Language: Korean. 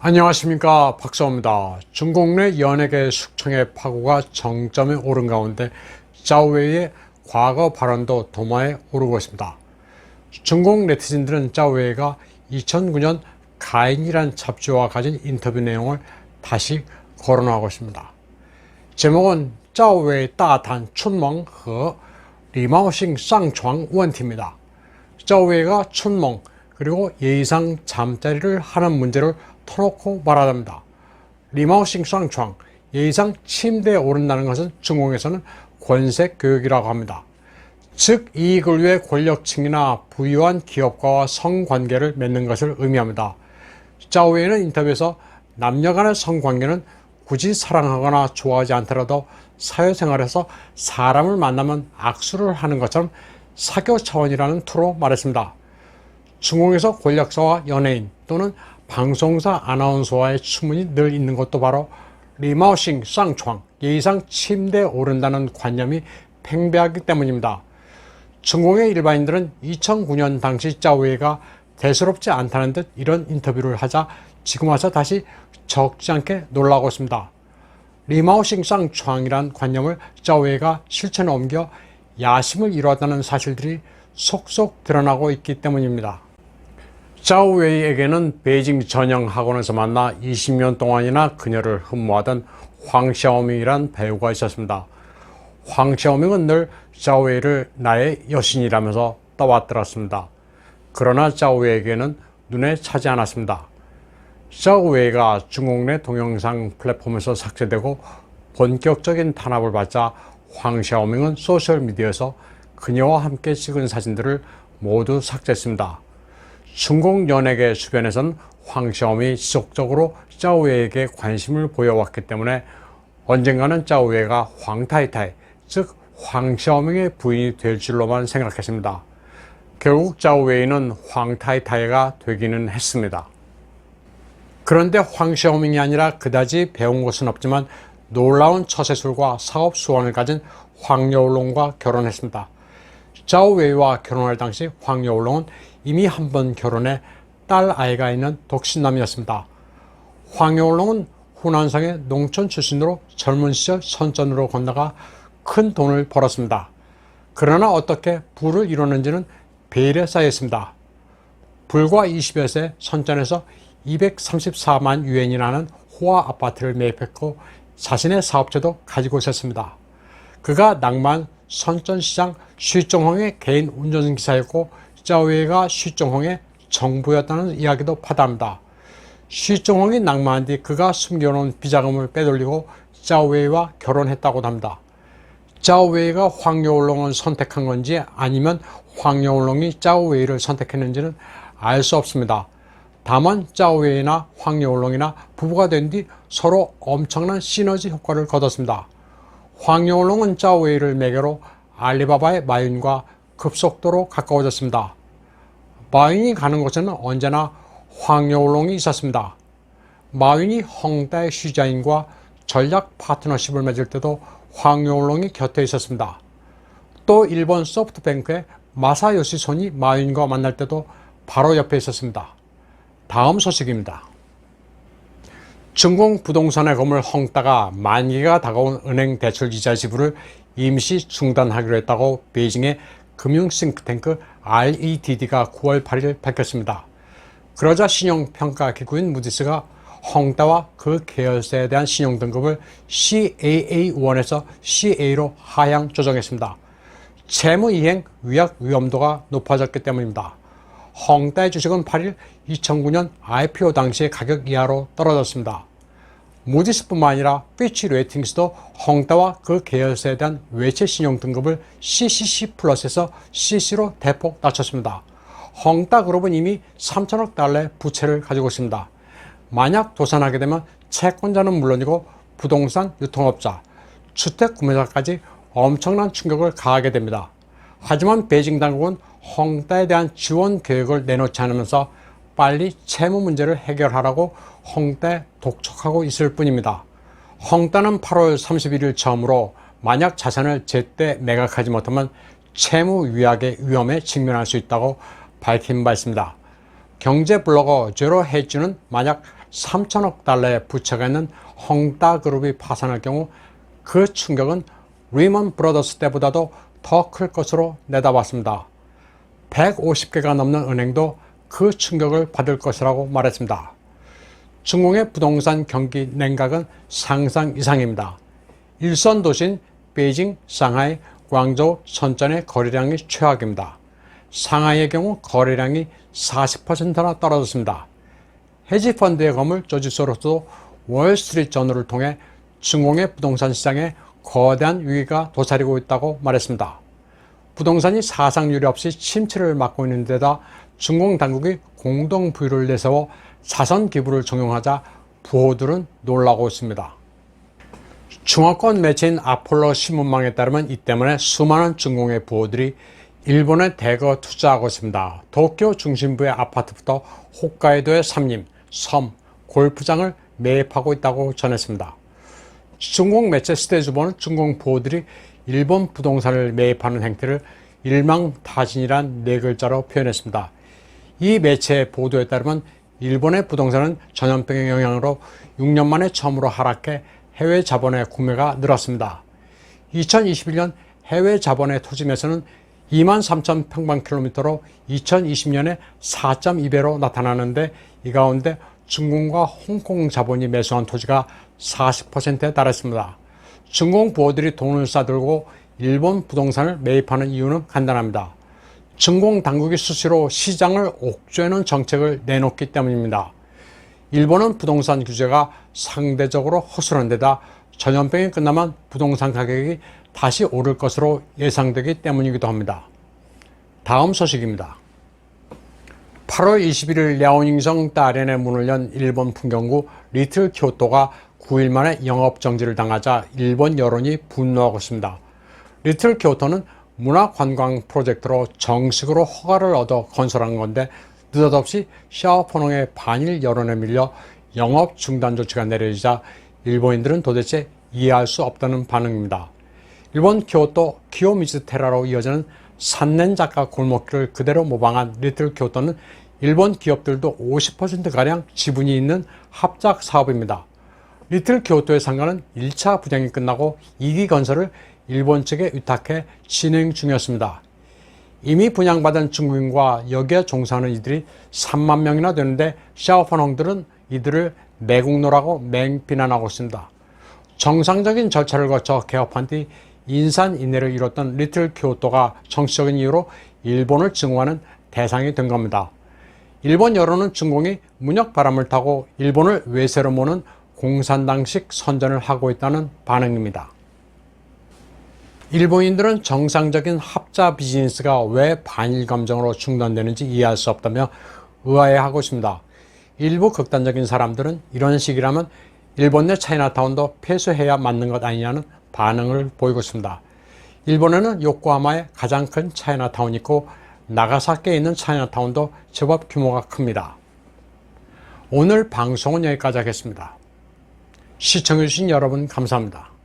안녕하십니까, 박사호입니다. 중국 내 연예계 숙청의 파고가 정점에 오른 가운데 짜오웨이의 과거 발언도 도마에 오르고 있습니다. 중국 네티즌들은 짜오웨이가 2009년 가인이란 잡지와 가진 인터뷰 내용을 다시 거론하고 있습니다. 제목은 짜오웨이 따탄 춘멍和 리마오싱 쌍床 원티입니다. 짜오웨이가 춘멍 그리고 예의상 잠자리를 하는 문제를 터놓고 말하답니다. 리마오싱 쌍床, 예의상 침대에 오른다는 것은 중국에서는 권색 교육이라고 합니다. 즉 이익을 위해 권력층이나 부유한 기업가와 성관계를 맺는 것을 의미합니다. 짜오웨이는 인터뷰에서 남녀 간의 성관계는 굳이 사랑하거나 좋아하지 않더라도 사회생활에서 사람을 만나면 악수를 하는 것처럼 사교 차원이라는 투로 말했습니다. 중국에서 권력자와 연예인 또는 방송사 아나운서와의 추문이 늘 있는 것도 바로 리마오싱 쌍床, 예의상 침대에 오른다는 관념이 팽배하기 때문입니다. 중국의 일반인들은 2009년 당시 짜오웨이가 대수롭지 않다는 듯 이런 인터뷰를 하자 지금 와서 다시 적지 않게 놀라고 있습니다. 리마오싱 쌍床이란 관념을 짜오웨이가 실천에 옮겨 야심을 이루었다는 사실들이 속속 드러나고 있기 때문입니다. 짜오웨이에게는 베이징 전형 학원에서 만나 20년 동안이나 그녀를 흠모하던 황샤오밍이란 배우가 있었습니다. 황샤오밍은 늘 짜오웨이를 나의 여신이라면서 떠받들었습니다. 그러나 짜오웨이에게는 눈에 차지 않았습니다. 짜오웨이가 중국 내 동영상 플랫폼에서 삭제되고 본격적인 탄압을 받자 황샤오밍은 소셜미디어에서 그녀와 함께 찍은 사진들을 모두 삭제했습니다. 중국 연예계 주변에서는 황샤오밍이 지속적으로 짜오웨이에게 관심을 보여왔기 때문에 언젠가는 짜오웨이가 황타이타이, 즉 황샤오밍의 부인이 될 줄로만 생각했습니다. 결국 짜오웨이는 황타이타이가 되기는 했습니다. 그런데 황샤오밍이 아니라 그다지 배운 것은 없지만 놀라운 처세술과 사업 수완을 가진 황여울롱과 결혼했습니다. 짜오웨이와 결혼할 당시 황여울롱은 이미 한 번 결혼해 딸 아이가 있는 독신남이었습니다. 황여울롱은 후난성의 농촌 출신으로 젊은 시절 선전으로 건너가 큰 돈을 벌었습니다. 그러나 어떻게 부를 이뤘는지는 베일에 쌓여있습니다. 불과 20여 세 선전에서 234만 유엔이라는 호화 아파트를 매입했고 자신의 사업체도 가지고 있었습니다. 그가 낭만 선전시장 쉬정홍의 개인 운전기사였고 짜오웨이가 쉬정홍의 정부였다는 이야기도 파다합니다. 쉬정홍이 낭만한 뒤 그가 숨겨놓은 비자금을 빼돌리고 짜오웨이와 결혼했다고 합니다. 짜오웨이가 황여울롱을 선택한 건지 아니면 황여울롱이 짜오웨이를 선택했는지는 알 수 없습니다. 다만 짜오웨이나 황여울롱이나 부부가 된 뒤 서로 엄청난 시너지 효과를 거뒀습니다. 황여울롱은 짜오웨이를 매개로 알리바바의 마윈과 급속도로 가까워졌습니다. 마윈이 가는 곳에는 언제나 황여울롱이 있었습니다. 마윈이 헝다의 시자인과 전략 파트너십을 맺을 때도 황여울롱이 곁에 있었습니다. 또 일본 소프트뱅크의 마사요시 손이 마윈과 만날 때도 바로 옆에 있었습니다. 다음 소식입니다. 중국 부동산의 거물 헝다가 만기가 다가온 은행 대출 이자 지불을 임시 중단하기로 했다고 베이징의 금융 싱크탱크 REDD가 9월 8일 밝혔습니다. 그러자 신용평가 기구인 무디스가 헝다와 그 계열사에 대한 신용 등급을 CAA1에서 CA로 하향 조정했습니다. 채무 이행 위약 위험도가 높아졌기 때문입니다. 헝다의 주식은 8일 2009년 IPO 당시의 가격 이하로 떨어졌습니다. 무디스뿐만 아니라 피치 레이팅스도 헝다와 그 계열사에 대한 외채 신용 등급을 CCC 플러스에서 CC로 대폭 낮췄습니다. 헝다 그룹은 이미 3천억 달러의 부채를 가지고 있습니다. 만약 도산하게 되면 채권자는 물론이고 부동산 유통업자, 주택 구매자까지 엄청난 충격을 가하게 됩니다. 하지만 베이징 당국은 헝다에 대한 지원 계획을 내놓지 않으면서 빨리 채무 문제를 해결하라고 헝다에 독촉하고 있을 뿐입니다. 헝다는 8월 31일 처음으로 만약 자산을 제때 매각하지 못하면 채무 위약의 위험에 직면할 수 있다고 밝힌 바 있습니다. 경제 블로거 제로 헤지는 만약 3천억 달러의 부채가 있는 헝다 그룹이 파산할 경우 그 충격은 리먼 브러더스 때보다도 더 클 것으로 내다봤습니다. 150개가 넘는 은행도 그 충격을 받을 것이라고 말했습니다. 중공의 부동산 경기 냉각은 상상 이상입니다. 일선 도시인 베이징, 상하이, 광저우, 선전의 거래량이 최악입니다. 상하이의 경우 거래량이 40%나 떨어졌습니다. 헤지펀드의 건물 조지소로서도 월스트리트 저널을 통해 중공의 부동산 시장에 거대한 위기가 도사리고 있다고 말했습니다. 부동산이 사상 유례 없이 침체를 맞고 있는 데다 중공 당국이 공동 부유를 내세워 자선 기부를 종용하자 부호들은 놀라고 있습니다. 중화권 매체인 아폴로 신문망에 따르면 이 때문에 수많은 중공의 부호들이 일본에 대거 투자하고 있습니다. 도쿄 중심부의 아파트부터 홋카이도의 산림, 섬, 골프장을 매입하고 있다고 전했습니다. 중공 매체 시대주보는 중공 부호들이 일본 부동산을 매입하는 행태를 일망타진이란 네 글자로 표현했습니다. 이 매체의 보도에 따르면 일본의 부동산은 전염병의 영향으로 6년 만에 처음으로 하락해 해외 자본의 구매가 늘었습니다. 2021년 해외 자본의 토지 매수는 23,000평방킬로미터로 2020년에 4.2배로 나타나는데 이 가운데 중공과 홍콩 자본이 매수한 토지가 40%에 달했습니다. 중공 부호들이 돈을 싸들고 일본 부동산을 매입하는 이유는 간단합니다. 중공 당국이 수시로 시장을 옥죄는 정책을 내놓기 때문입니다. 일본은 부동산 규제가 상대적으로 허술한 데다 전염병이 끝나면 부동산 가격이 다시 오를 것으로 예상되기 때문이기도 합니다. 다음 소식입니다. 8월 21일 랴오닝성 다롄의 문을 연 일본 풍경구 리틀 쿄토가 9일 만에 영업정지를 당하자 일본 여론이 분노하고 있습니다. 리틀 쿄토는 문화관광 프로젝트로 정식으로 허가를 얻어 건설한 건데 느닷없이 샤오포농의 반일 여론에 밀려 영업 중단 조치가 내려지자 일본인들은 도대체 이해할 수 없다는 반응입니다. 일본 교토 키요미즈 테라로 이어지는 산넨자카 골목길을 그대로 모방한 리틀 쿄토는 일본 기업들도 50%가량 지분이 있는 합작 사업입니다. 리틀 쿄토의 상가는 1차 분양이 끝나고 2기 건설을 일본 측에 위탁해 진행 중이었습니다. 이미 분양받은 중국인과 여기에 종사하는 이들이 3만 명이나 되는데 샤오펀홍들은 이들을 매국노라고 맹비난하고 있습니다. 정상적인 절차를 거쳐 개업한 뒤 인산인해를 이뤘던 리틀 쿄토가 정치적인 이유로 일본을 증오하는 대상이 된 겁니다. 일본 여론은 중공이 문혁 바람을 타고 일본을 외세로 모는 공산당식 선전을 하고 있다는 반응입니다. 일본인들은 정상적인 합자 비즈니스가 왜 반일 감정으로 중단되는지 이해할 수 없다며 의아해하고 있습니다. 일부 극단적인 사람들은 이런 식이라면 일본 내 차이나타운도 폐쇄해야 맞는 것 아니냐는 반응을 보이고 있습니다. 일본에는 요코하마에 가장 큰 차이나타운이 있고 나가사키에 있는 차이나타운도 제법 규모가 큽니다. 오늘 방송은 여기까지 하겠습니다. 시청해주신 여러분 감사합니다.